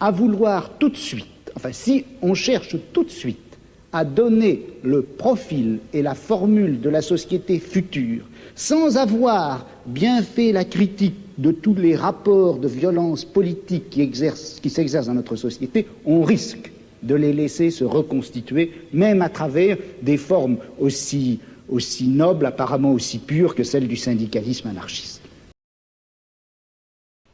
à vouloir tout de suite, enfin si on cherche tout de suite à donner le profil et la formule de la société future, sans avoir bien fait la critique de tous les rapports de violence politique qui s'exercent dans notre société, on risque de les laisser se reconstituer, même à travers des formes aussi nobles, apparemment aussi pures que celles du syndicalisme anarchiste.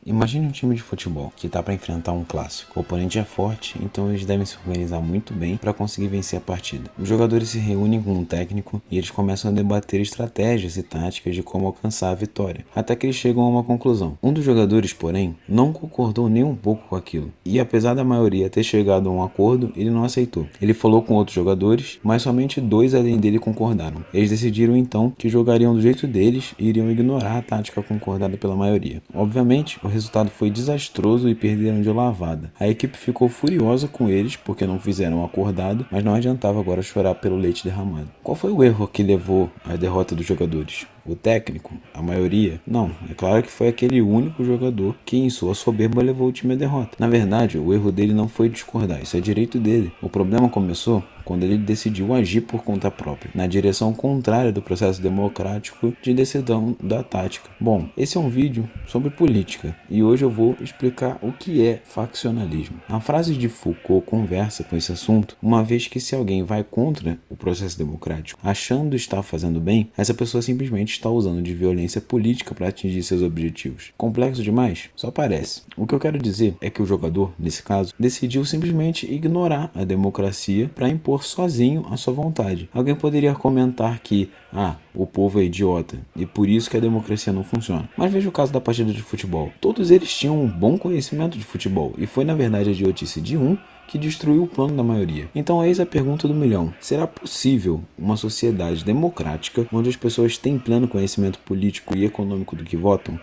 Imagine um time de futebol que está para enfrentar um clássico. O oponente é forte, então eles devem se organizar muito bem para conseguir vencer a partida. Os jogadores se reúnem com um técnico e eles começam a debater estratégias e táticas de como alcançar a vitória, até que eles chegam a uma conclusão. Um dos jogadores, porém, não concordou nem um pouco com aquilo, e apesar da maioria ter chegado a um acordo, ele não aceitou. Ele falou com outros jogadores, mas somente 2 além dele concordaram. Eles decidiram então que jogariam do jeito deles e iriam ignorar a tática concordada pela maioria. Obviamente, o resultado foi desastroso e perderam de lavada. A equipe ficou furiosa com eles porque não fizeram o acordado, mas não adiantava agora chorar pelo leite derramado. Qual foi o erro que levou à derrota dos jogadores? O técnico? A maioria? Não, é claro que foi aquele único jogador que em sua soberba levou o time à derrota. Na verdade, o erro dele não foi discordar, isso é direito dele. O problema começou quando ele decidiu agir por conta própria, na direção contrária do processo democrático de decisão da tática. Bom, esse é um vídeo sobre política e hoje eu vou explicar o que é faccionalismo. A frase de Foucault conversa com esse assunto, uma vez que se alguém vai contra o processo democrático achando estar fazendo bem, essa pessoa simplesmente está usando de violência política para atingir seus objetivos. Complexo demais? Só parece. O que eu quero dizer é que o jogador, nesse caso, decidiu simplesmente ignorar a democracia para impor sozinho a sua vontade. Alguém poderia comentar que, o povo é idiota e por isso que a democracia não funciona. Mas veja o caso da partida de futebol. Todos eles tinham um bom conhecimento de futebol e foi na verdade a idiotice de um que destruiu o plano da maioria. Então eis a pergunta do milhão. Será possível uma sociedade democrática onde as pessoas têm pleno conhecimento político e econômico do que votam?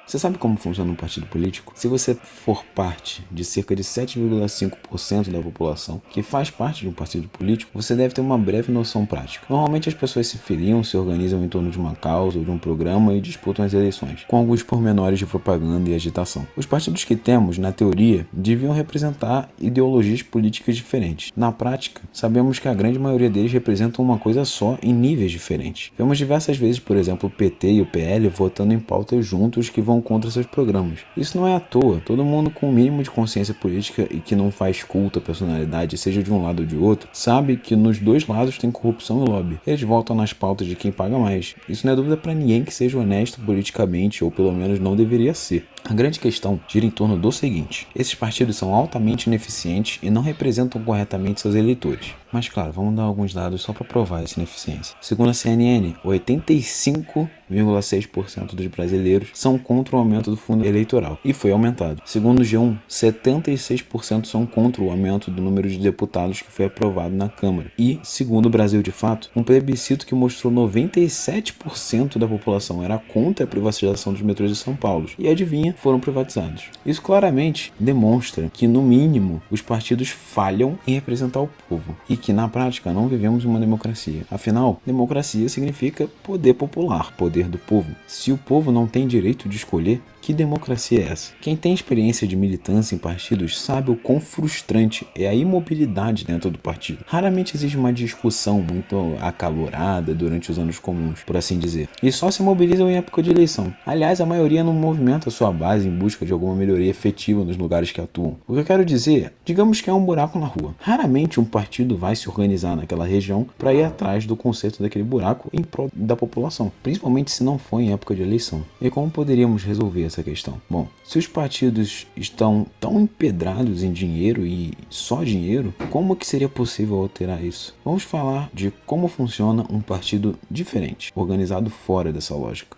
Você sabe como funciona um partido político? Se você for parte de cerca de 7,5% da população que faz parte de um partido político, você deve ter uma breve noção prática. Normalmente as pessoas se filiam, se organizam em torno de uma causa ou de um programa e disputam as eleições, com alguns pormenores de propaganda e agitação. Os partidos que temos, na teoria, deviam representar ideologias políticas diferentes. Na prática, sabemos que a grande maioria deles representam uma coisa só em níveis diferentes. Vemos diversas vezes, por exemplo, o PT e o PL votando em pautas juntos que vão contra seus programas. Isso não é à toa. Todo mundo com o mínimo de consciência política e que não faz culto à personalidade, seja de um lado ou de outro, sabe que nos dois lados tem corrupção e lobby. Eles votam nas pautas de quem paga mais. Isso não é dúvida para ninguém que seja honesto politicamente, ou pelo menos não deveria ser. A grande questão gira em torno do seguinte: esses partidos são altamente ineficientes e não representam corretamente seus eleitores. Mas claro, vamos dar alguns dados só para provar essa ineficiência. Segundo a CNN, 85,6% dos brasileiros são contra o aumento do fundo eleitoral, e foi aumentado. Segundo o G1, 76% são contra o aumento do número de deputados que foi aprovado na Câmara. E, segundo o Brasil de Fato, um plebiscito que mostrou 97% da população era contra a privatização dos metrôs de São Paulo. E adivinha, foram privatizados. Isso claramente demonstra que, no mínimo, os partidos falham em representar o povo e que, na prática, não vivemos uma democracia. Afinal, democracia significa poder popular, poder do povo. Se o povo não tem direito de escolher, que democracia é essa? Quem tem experiência de militância em partidos sabe o quão frustrante é a imobilidade dentro do partido. Raramente existe uma discussão muito acalorada durante os anos comuns, por assim dizer, e só se mobilizam em época de eleição. Aliás, a maioria não movimenta sua base em busca de alguma melhoria efetiva nos lugares que atuam. O que eu quero dizer, digamos que é um buraco na rua. Raramente um partido vai se organizar naquela região para ir atrás do conserto daquele buraco em prol da população, principalmente se não for em época de eleição. E como poderíamos resolver essa questão? Bom, se os partidos estão tão empedrados em dinheiro e só dinheiro, como que seria possível alterar isso? Vamos falar de como funciona um partido diferente, organizado fora dessa lógica.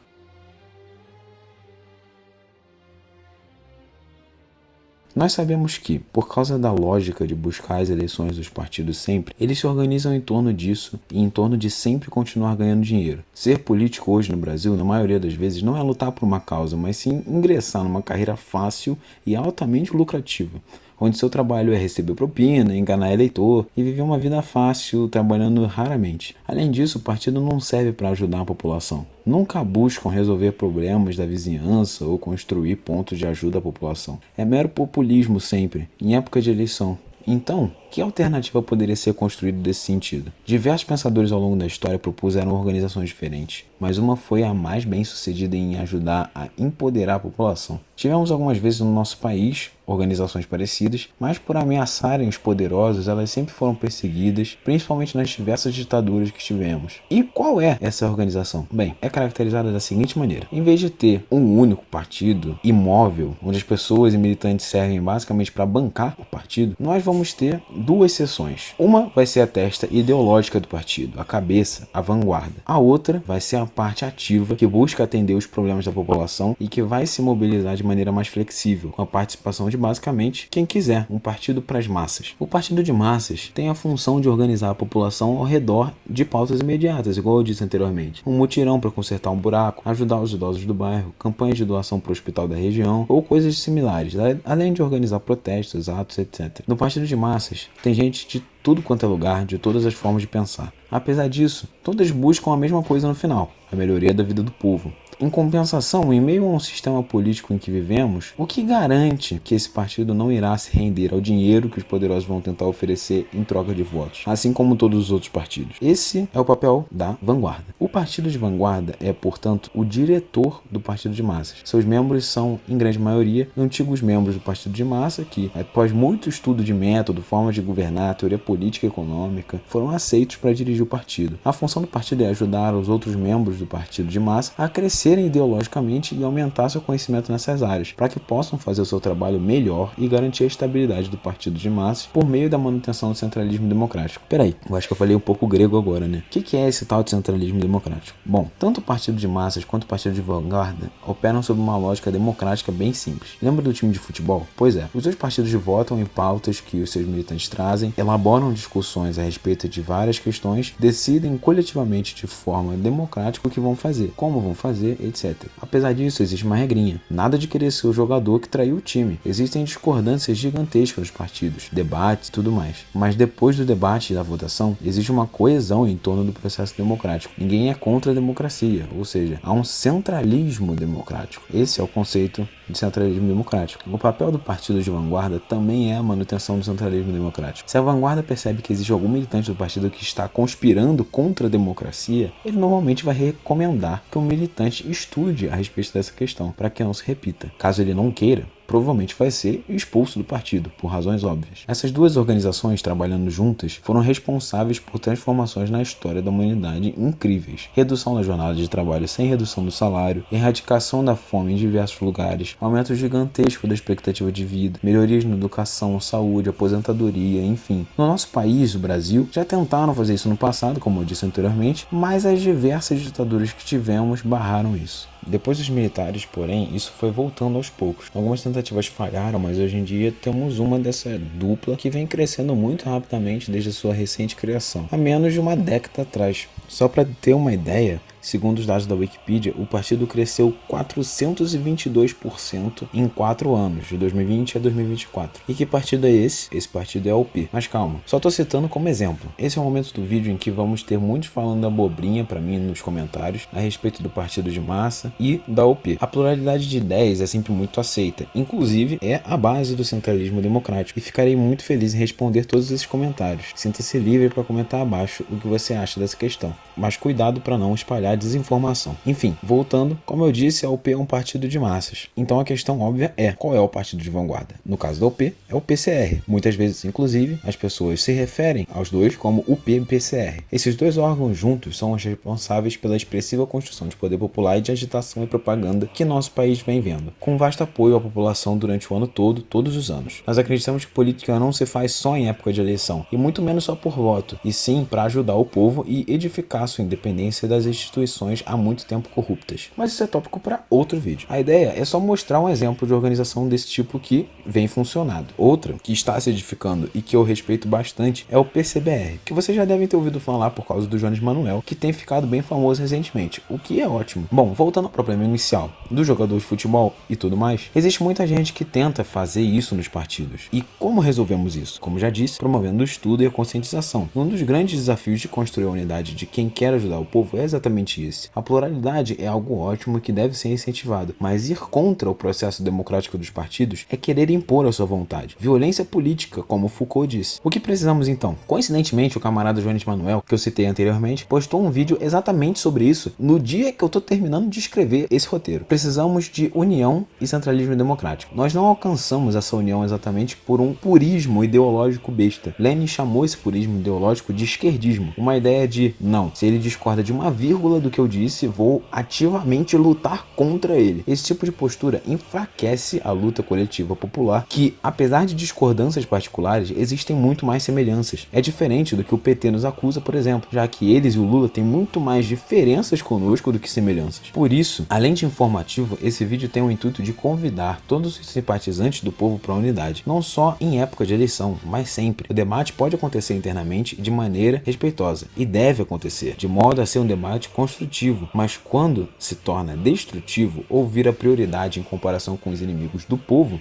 Nós sabemos que, por causa da lógica de buscar as eleições dos partidos sempre, eles se organizam em torno disso e em torno de sempre continuar ganhando dinheiro. Ser político hoje no Brasil, na maioria das vezes, não é lutar por uma causa, mas sim ingressar numa carreira fácil e altamente lucrativa. onde seu trabalho é receber propina, enganar eleitor e viver uma vida fácil trabalhando raramente. Além disso, o partido não serve para ajudar a população. Nunca buscam resolver problemas da vizinhança ou construir pontos de ajuda à população. É mero populismo sempre, em época de eleição. Então, que alternativa poderia ser construída desse sentido? Diversos pensadores ao longo da história propuseram organizações diferentes, mas uma foi a mais bem-sucedida em ajudar a empoderar a população. Tivemos algumas vezes no nosso país organizações parecidas, mas por ameaçarem os poderosos, elas sempre foram perseguidas, principalmente nas diversas ditaduras que tivemos. E qual é essa organização? Bem, é caracterizada da seguinte maneira: em vez de ter um único partido imóvel, onde as pessoas e militantes servem basicamente para bancar o partido, nós vamos ter duas seções. Uma vai ser a testa ideológica do partido, a cabeça, a vanguarda. A outra vai ser a parte ativa, que busca atender os problemas da população e que vai se mobilizar de maneira mais flexível, com a participação de basicamente quem quiser, um partido para as massas. O partido de massas tem a função de organizar a população ao redor de pautas imediatas, igual eu disse anteriormente. Um mutirão para consertar um buraco, ajudar os idosos do bairro, campanhas de doação para o hospital da região ou coisas similares, além de organizar protestos, atos, etc. No partido de massas, tem gente de tudo quanto é lugar, de todas as formas de pensar. Apesar disso, todas buscam a mesma coisa no final: a melhoria da vida do povo. Em compensação, em meio a um sistema político em que vivemos, o que garante que esse partido não irá se render ao dinheiro que os poderosos vão tentar oferecer em troca de votos, assim como todos os outros partidos? Esse é o papel da vanguarda. O partido de vanguarda é, portanto, o diretor do partido de massas. Seus membros são, em grande maioria, antigos membros do partido de massa que, após muito estudo de método, formas de governar, teoria política e econômica, foram aceitos para dirigir o partido. A função do partido é ajudar os outros membros do partido de massa a crescer ideologicamente e aumentar seu conhecimento nessas áreas, para que possam fazer o seu trabalho melhor e garantir a estabilidade do partido de massas por meio da manutenção do centralismo democrático. Peraí, eu acho que eu falei um pouco grego agora, né? O que é esse tal de centralismo democrático? Bom, tanto o partido de massas quanto o partido de vanguarda operam sob uma lógica democrática bem simples. Lembra do time de futebol? Pois é, os dois partidos votam em pautas que os seus militantes trazem, elaboram discussões a respeito de várias questões, decidem coletivamente de forma democrática o que vão fazer, como vão fazer, etc. Apesar disso, existe uma regrinha: nada de querer ser o jogador que traiu o time. Existem discordâncias gigantescas nos partidos, debates e tudo mais. Mas depois do debate e da votação, existe uma coesão em torno do processo democrático. Ninguém é contra a democracia, ou seja, há um centralismo democrático. Esse é o conceito de centralismo democrático. O papel do partido de vanguarda também é a manutenção do centralismo democrático. Se a vanguarda percebe que existe algum militante do partido que está conspirando contra a democracia, ele normalmente vai recomendar que o militante estude a respeito dessa questão, para que não se repita. Caso ele não queira, provavelmente vai ser expulso do partido, por razões óbvias. Essas duas organizações, trabalhando juntas, foram responsáveis por transformações na história da humanidade incríveis: redução da jornada de trabalho sem redução do salário, erradicação da fome em diversos lugares, aumento gigantesco da expectativa de vida, melhorias na educação, saúde, aposentadoria, enfim. No nosso país, o Brasil, já tentaram fazer isso no passado, como eu disse anteriormente, mas as diversas ditaduras que tivemos barraram isso. Depois dos militares, porém, isso foi voltando aos poucos. Algumas tentativas falharam, mas hoje em dia temos uma dessa dupla que vem crescendo muito rapidamente desde a sua recente criação, há menos de uma década atrás. Só para ter uma ideia, segundo os dados da Wikipedia, o partido cresceu 422% em 4 anos, de 2020 a 2024. E que partido é esse? Esse partido é a UP. Mas calma, só tô citando como exemplo. Esse é o momento do vídeo em que vamos ter muitos falando abobrinha para mim nos comentários a respeito do partido de massa e da UP. A pluralidade de ideias é sempre muito aceita, inclusive é a base do centralismo democrático, e ficarei muito feliz em responder todos esses comentários. Sinta-se livre para comentar abaixo o que você acha dessa questão, mas cuidado para não espalhar desinformação. Enfim, voltando, como eu disse, a UP é um partido de massas. Então a questão óbvia é: qual é o partido de vanguarda? No caso da UP, é o PCR. Muitas vezes, inclusive, as pessoas se referem aos dois como UP e PCR. Esses dois órgãos juntos são os responsáveis pela expressiva construção de poder popular e de agitação e propaganda que nosso país vem vendo, com vasto apoio à população durante o ano todo, todos os anos. Nós acreditamos que política não se faz só em época de eleição, e muito menos só por voto, e sim para ajudar o povo e edificar sua independência das instituições instituições há muito tempo corruptas. Mas isso é tópico para outro vídeo. A ideia é só mostrar um exemplo de organização desse tipo que vem funcionando. Outra que está se edificando e que eu respeito bastante é o PCBR, que vocês já devem ter ouvido falar por causa do Jones Manuel, que tem ficado bem famoso recentemente, o que é ótimo. Bom, voltando ao problema inicial do jogador de futebol e tudo mais, existe muita gente que tenta fazer isso nos partidos. E como resolvemos isso? Como já disse, promovendo o estudo e a conscientização. Um dos grandes desafios de construir a unidade de quem quer ajudar o povo é exatamente esse. A pluralidade é algo ótimo que deve ser incentivado, mas ir contra o processo democrático dos partidos é querer impor a sua vontade. Violência política, como Foucault disse. O que precisamos então? Coincidentemente, o camarada Jones Manuel, que eu citei anteriormente, postou um vídeo exatamente sobre isso no dia que eu tô terminando de escrever esse roteiro. Precisamos de união e centralismo democrático. Nós não alcançamos essa união exatamente por um purismo ideológico besta. Lenin chamou esse purismo ideológico de esquerdismo. Uma ideia de, não, se ele discorda de uma vírgula do que eu disse, vou ativamente lutar contra ele. Esse tipo de postura enfraquece a luta coletiva popular, que, apesar de discordâncias particulares, existem muito mais semelhanças. É diferente do que o PT nos acusa, por exemplo, já que eles e o Lula têm muito mais diferenças conosco do que semelhanças. Por isso, além de informativo, esse vídeo tem o intuito de convidar todos os simpatizantes do povo para a unidade, não só em época de eleição, mas sempre. O debate pode acontecer internamente de maneira respeitosa, e deve acontecer, de modo a ser um debate construtivo, mas quando se torna destrutivo ou vira prioridade em comparação com os inimigos do povo,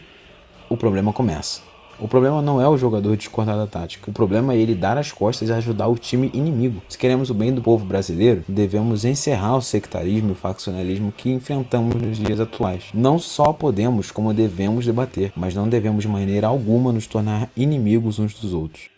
o problema começa. O problema não é o jogador discordar da tática. O problema é ele dar as costas e ajudar o time inimigo. Se queremos o bem do povo brasileiro, devemos encerrar o sectarismo e o faccionalismo que enfrentamos nos dias atuais. Não só podemos, como devemos debater, mas não devemos de maneira alguma nos tornar inimigos uns dos outros.